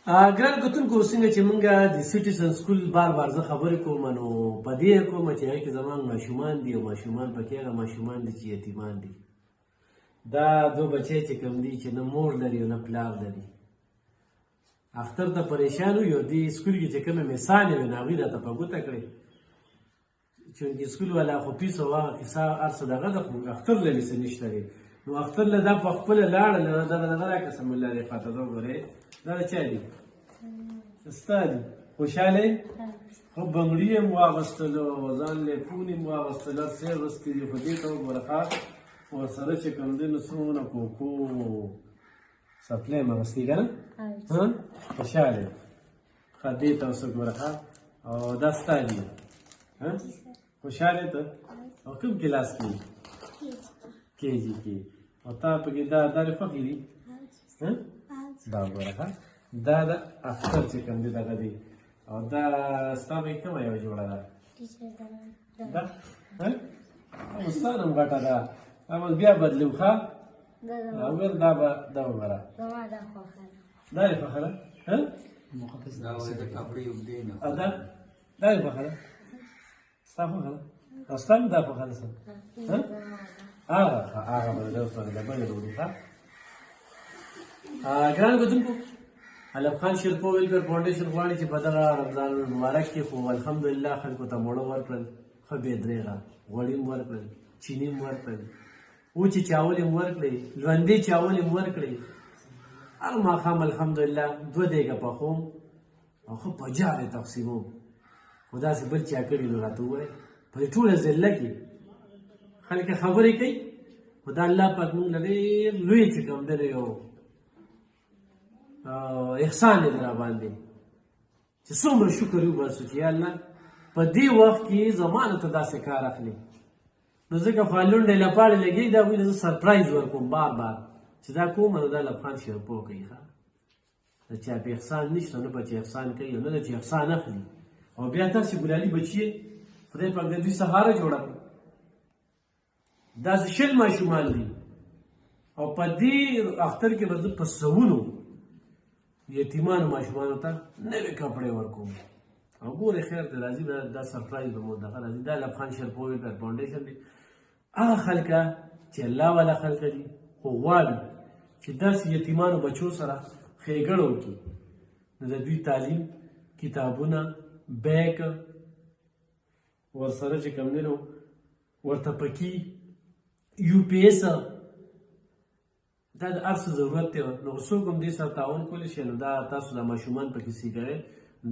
ګران کتونکو څنګه چې مونږه د سټیزن سکول بار بار زه خبرې کوم نو په دې کوم چې هغې کې زموږ ماشومان دي او ماشومان پکې هغه ماشومان دي چې یتیمان دي. دا دو بچی چې کوم دي چې نه مور لري او نه پلار لري، اختر ته پریشان وي او دې سکول کې چې کومه مثال وي نو هغوی راته په ګوته کړې چونکې سکول والا خو پیس او هغه کیسه هر څه دغه ده، خو اختر لري څه نشته دی. نو اختر له دا په خپله لاړه دا دغه راکړه الله دې خواته ده. وګورئ دا د چا دي؟ ستا دي. خوشحاله یې؟ خو بنګړي یې مو واغوستلو، ځان لیکون یې مو واغوستل، هر څه یې اغوستي دي. خو دې ته وګوره ښه ورسره چې کوم دی نو څومره کوکو څپلۍ یې اغوستي که نه؟ خوشحاله یې. ښه دې ته اوس وګوره ښه، او دا ستا دي. خوشحاله یې ته؟ او کوم کلاس کې یې؟ کېجي کې. او تا پکې دا دارې خوښې دي؟ دا وګوره ښه، دا د اختر چې کوم دی دغه دی. او دا ستا به کومه یوه جوړه ده؟ دا ستا نوم غټه ده. اوس بیا بدلو ښه، اول دا به دا وګوره دا یې خوښه ده. دا یې خوښه ده، ستا خوښه ده؟ او ستا هم دا خوښه ده؟ هغه به د ده سره د بلې ډوډۍ ښه. ګران کتونکو، علم خان شیرپور ویلفیر فاونډیشن غواړي چې په دغه رمضان المبارک کې خو الحمدلله خلکو ته موړه ورکړل، ښه بېدرېغه غوړي هم ورکړل، چیني هم ورکړل، وچې چاولې هم ورکړې، ژوندۍ چاولې هم ورکړې. هر ماښام الحمدلله 2 دیګه پخوم او ښه په جار یې تقسیموم. خو داسې بل چا کړي نو راته ووایه. په دې ټوله ضلع کې خلک خبرې کوي، خو دا الله پاک موږ له ډېر لوی چې کوم دی یو احسان یې در باندې چې څومره شکر وباسو چې یا الله په دې وخت کې زمانه ته داسې کار اخلي. نو ځکه خو لونډې لپاړې لګېږي، دا هغوی ته زه سرپرایز ورکوم بار بار چې دا کوم نو دا لبخان شیرپور کوي. ښه د چا په احسان نشته، نه به چې احسان کوي او نه د چې احسان اخلي. او بیا تاسې ګلالي بچي خدای پاک د دوی سهاره جوړه کړي. داسې 20 ماشومان دي او په دې اختر کې به زه په سوونو یتیمانو ماشومانو ته نوې کپړې ورکوم. او ګورې خیر دی، راځي دا سرپرایز به مو دغه راځي. دا لبخان شیرپور ویلفیر فاونډیشن دی. هغه خلکه چې الله والا خلکه دي خو غواړي چې داسې یتیمانو بچو سره ښېګړه وکړي، نو د دوی تعلیم، کتابونه، بیک ورسره چې کوم دی نو ورته پکي UPS دا د هر څه ضرورت دی. نو څوک هم دې سره تعاون کولی شي. نو دا تاسو د ماشومان پکې سیګئ.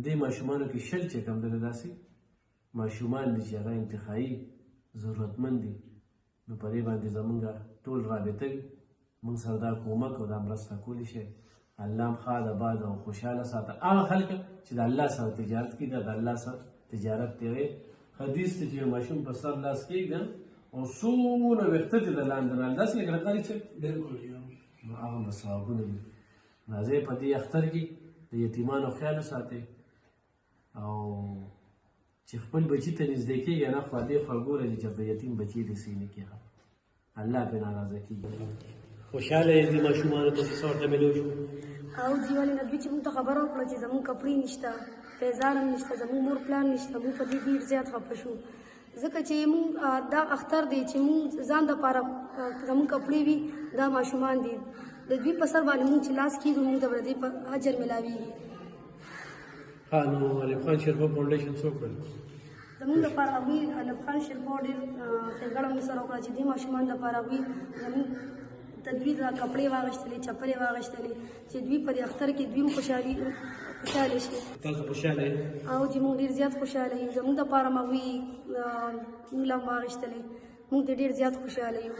دې ماشومانو کې 20 چې کوم دی داسې ماشومان دي چې هغه انتخابي ضرورتمند دي. نو په دې باندې زمونږ ټول رابطه وي، موږ سره دا کومک او دا مرسته کولی شي. الله هم ښاد آباد او خوشحاله ساته هغه خلک چې د الله سره تجارت کوي. دا د الله سره تجارت دی. حدیث ته چې یو ماشوم په سر لاس کېږدي او څومره ویښته دې د لاندې نه داسې لکه ښکاري چې نو هغه به ثوابونه وي. راځئ په دې اختر کې د یتیمانو خیال وساتئ او چې خپل بچي ته نږدې کېږي نه خوا دې خوا ګوره چې چېرته یتیم بچي دې سینې کې الله پرې ناراضه کېږي. خوشحاله یې دې ماشومانو ته څه ورته ملو شو؟ او جی ولې نه دوی چې موږ ته خبره وکړه چې زموږ کپړې نشته، پیزار هم نشته، زموږ مور پلان نشته، موږ په دې ډېر زیات خفه شو. ځکه چې موږ دا اختر دی چې موږ ځان دپاره زموږ کپړې وي، دا ماشومان دي د دوی په سر باندې موږ چې لاس کېږو موږ ته به د دې په اجر میلاویږي. ها نو علم خان شیرپور فاونډیشن څه وکړل؟ زموږ دپاره هغوی علم خان شیرپور ډېر ښېګړه موږ سره وکړه چې دې ماشومانو دپاره هغوی زموږ ته دوی کپړې واغېستلې، چپلې واغېستلې چې دوی په دې اختر کې دوی هم خوشحاله شي. تاسو خوشحاله یې؟ او چې موږ ډېر زیات خوشحاله یو. زموږ دپاره هم هغوی موږ له هم واغېستلې، موږ ته ډېر زیات خوشحاله یو.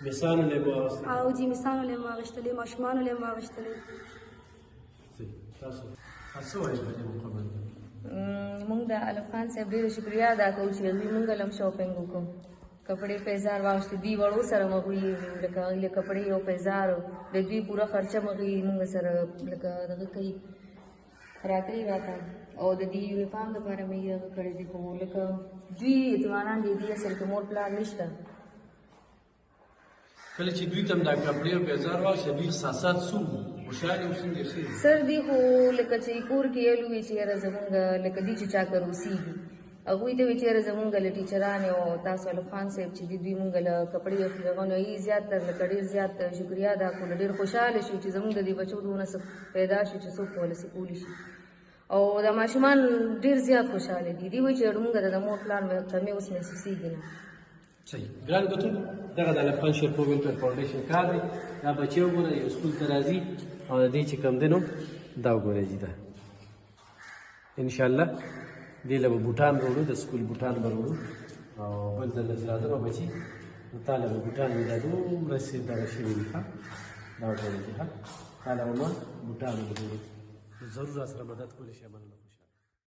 میسانو له یې واغېستلې؟ او جي میسانو له یې هم واغېستلې، ماشومانو له یې هم واغېستلې. تاسو څه وایئ په دې مقابل کې؟ موږ د علم خان صاحب ډېره شکریه ادا کوو چې هغوی موږ له هم شاپینګ وکړو. کپړې پیزار واغېستې، دوی وړو سره هم هغوی لکه هغوی له کپړې او پیزار د دوی پوره خرچه هم هغوی موږ سره لکه دغه کوي راکوي راته. او د دې یونیفارم دپاره مې هغه کړی دي. خو لکه دوی یتیمانان دي، دوی اصل کې مور پلار نشته. کله چې دوی ته هم دا کپړې او پیزار واغېستې دوی احساسات څه وو؟ خوشاله اوسئ چې سر دی خو لکه چې کور کې یې لوي چې یاره زمونږ لکه دی چې چا کر اوسېږي هغوی ته وایي چې یاره زمونږ له ټیچرانې او تاسو الف خان صاحب چې دوی مونږ له کپړې اخلي هغه نو یې زیات تر لکه ډېر زیات شکریا ادا کړو ډېر خوشحاله شو چې زمونږ د دې بچو دونه څه پیدا شو چې څوک ولسې کولی شي او د ماشومان ډېر زیات خوشحاله دي دوی وایي چې مونږ د مور پلان کمې اوس محسوسېږي نه صحیح ګران دوستو دغه د الف خان شیرپور ویلفیر فاونډیشن کار دی دا بچي وګورئ یو سکول ته راځي او د دې چې کوم دی نو دا وګورئ جي دا انشاءالله دې له به بوټان وروړو د سکول بوټان به وروړو او بل ځل چې راځم بچي نو تا له به بوټان وي دا دومره چې دغه شوي دي ښه دا وګورئ جي ښه تا له به ما بوټان وروړو ضرور راسره مدد کولی شي مننه